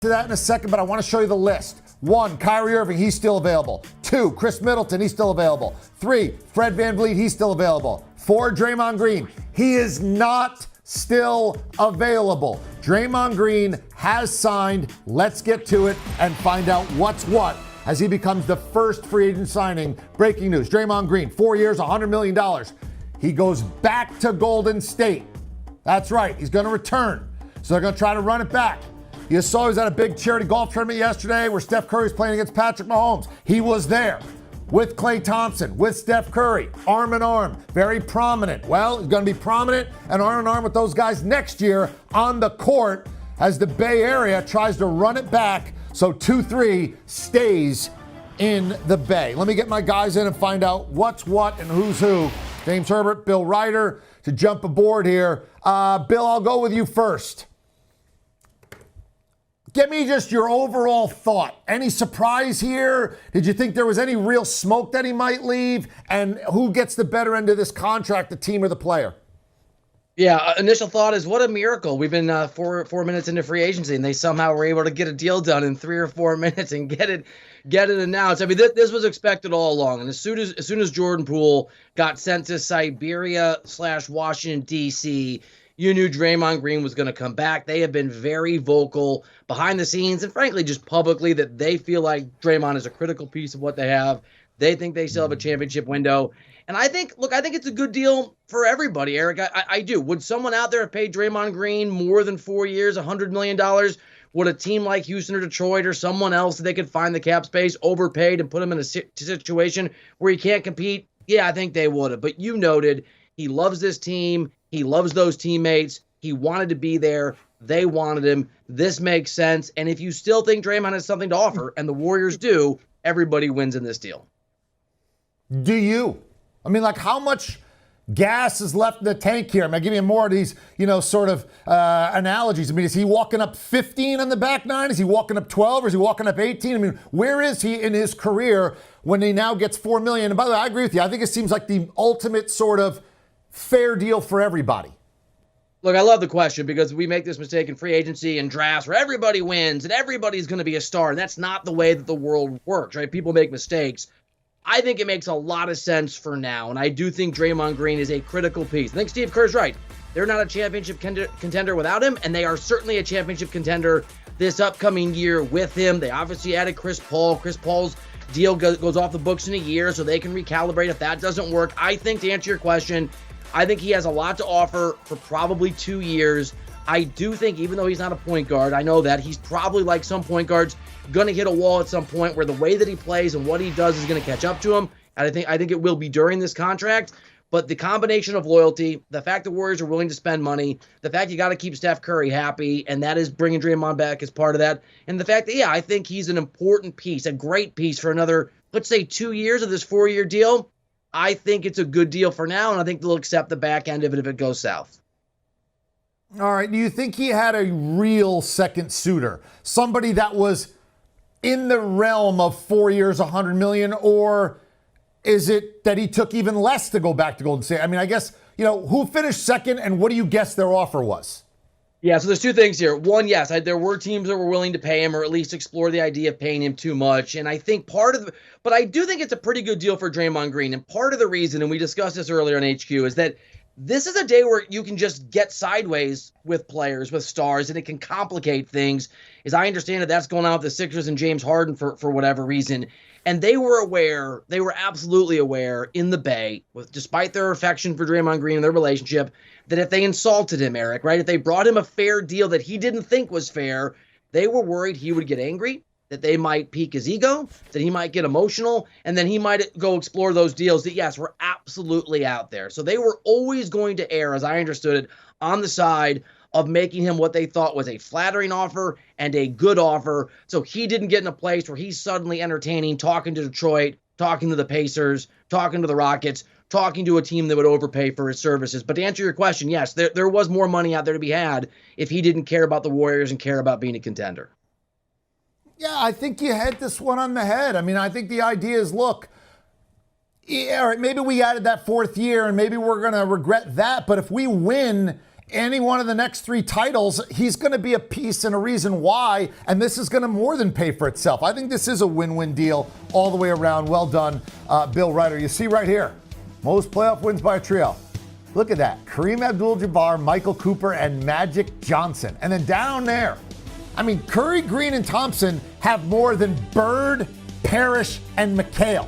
To that in a second, but I want to show you the list. 1, Kyrie Irving, he's still available. 2, Chris Middleton, he's still available. 3, Fred VanVleet, he's still available. 4, Draymond Green, he is not still available. Draymond Green has signed. Let's get to it and find out what's what as he becomes the first free agent signing. Breaking news, Draymond Green, 4 years, $100 million. He goes back to Golden State. That's right, he's going to return. So they're going to try to run it back. You saw he was at a big charity golf tournament yesterday where Steph Curry was playing against Patrick Mahomes. He was there with Klay Thompson, with Steph Curry, arm in arm, very prominent. Well, he's going to be prominent and arm in arm with those guys next year on the court as the Bay Area tries to run it back so 2-3 stays in the Bay. Let me get my guys in and find out what's what and who's who. James Herbert, Bill Reiter to jump aboard here. Bill, I'll go with you first. Give me just your overall thought. Any surprise here? Did you think there was any real smoke that he might leave? And who gets the better end of this contract, the team or the player? Yeah, initial thought is what a miracle. We've been four minutes into free agency, and they somehow were able to get a deal done in 3 or 4 minutes and get it announced. I mean, this was expected all along. And as soon as Jordan Poole got sent to Siberia/Washington, D.C., you knew Draymond Green was going to come back. They have been very vocal behind the scenes and frankly just publicly that they feel like Draymond is a critical piece of what they have. They think they still have a championship window. And I think it's a good deal for everybody, Eric. I do. Would someone out there have paid Draymond Green more than 4 years, $100 million? Would a team like Houston or Detroit or someone else that they could find the cap space overpaid and put him in a situation where he can't compete? Yeah, I think they would have. But you noted he loves this team. He loves those teammates. He wanted to be there. They wanted him. This makes sense. And if you still think Draymond has something to offer, and the Warriors do, everybody wins in this deal. Do you? I mean, like, how much gas is left in the tank here? I'm going to give you more of these, sort of analogies. I mean, is he walking up 15 on the back nine? Is he walking up 12? Or is he walking up 18? I mean, where is he in his career when he now gets $4 million? And by the way, I agree with you. I think it seems like the ultimate sort of fair deal for everybody. Look, I love the question because we make this mistake in free agency and drafts where everybody wins and everybody's going to be a star. And that's not the way that the world works, right? People make mistakes. I think it makes a lot of sense for now. And I do think Draymond Green is a critical piece. I think Steve Kerr's right. They're not a championship contender without him, and they are certainly a championship contender this upcoming year with him. They obviously added Chris Paul. Chris Paul's deal goes off the books in a year, so they can recalibrate if that doesn't work. I think, to answer your question, I think he has a lot to offer for probably 2 years. I do think, even though he's not a point guard, I know that he's probably, like some point guards, going to hit a wall at some point where the way that he plays and what he does is going to catch up to him. And I think it will be during this contract. But the combination of loyalty, the fact the Warriors are willing to spend money, the fact you got to keep Steph Curry happy, and that is bringing Draymond back as part of that, and the fact that, yeah, I think he's an important piece, a great piece for another, let's say, 2 years of this 4-year deal. I think it's a good deal for now, and I think they'll accept the back end of it if it goes south. All right. Do you think he had a real second suitor? Somebody that was in the realm of 4 years, $100 million, or is it that he took even less to go back to Golden State? I mean, I guess, who finished second, and what do you guess their offer was? Yeah, so there's two things here. One, yes, there were teams that were willing to pay him or at least explore the idea of paying him too much. And I think but I do think it's a pretty good deal for Draymond Green. And part of the reason, and we discussed this earlier on HQ, is that this is a day where you can just get sideways with players, with stars, and it can complicate things. As I understand it, that's going on with the Sixers and James Harden for whatever reason. And they were absolutely aware in the Bay, despite their affection for Draymond Green and their relationship, that if they insulted him, Eric, right, if they brought him a fair deal that he didn't think was fair, they were worried he would get angry, that they might pique his ego, that he might get emotional, and then he might go explore those deals that, yes, were absolutely out there. So they were always going to err, as I understood it, on the side of making him what they thought was a flattering offer and a good offer. So he didn't get in a place where he's suddenly entertaining, talking to Detroit, talking to the Pacers, talking to the Rockets, talking to a team that would overpay for his services. But to answer your question, yes, there was more money out there to be had if he didn't care about the Warriors and care about being a contender. Yeah, I think you hit this one on the head. I mean, I think the idea is, look, all right, maybe we added that 4th year and maybe we're going to regret that. But if we win any one of the next 3 titles, he's going to be a piece and a reason why, and this is going to more than pay for itself. I think this is a win-win deal all the way around. Well done, Bill Reiter. You see right here, most playoff wins by a trio. Look at that. Kareem Abdul-Jabbar, Michael Cooper, and Magic Johnson. And then down there, I mean, Curry, Green, and Thompson have more than Bird, Parrish, and McHale.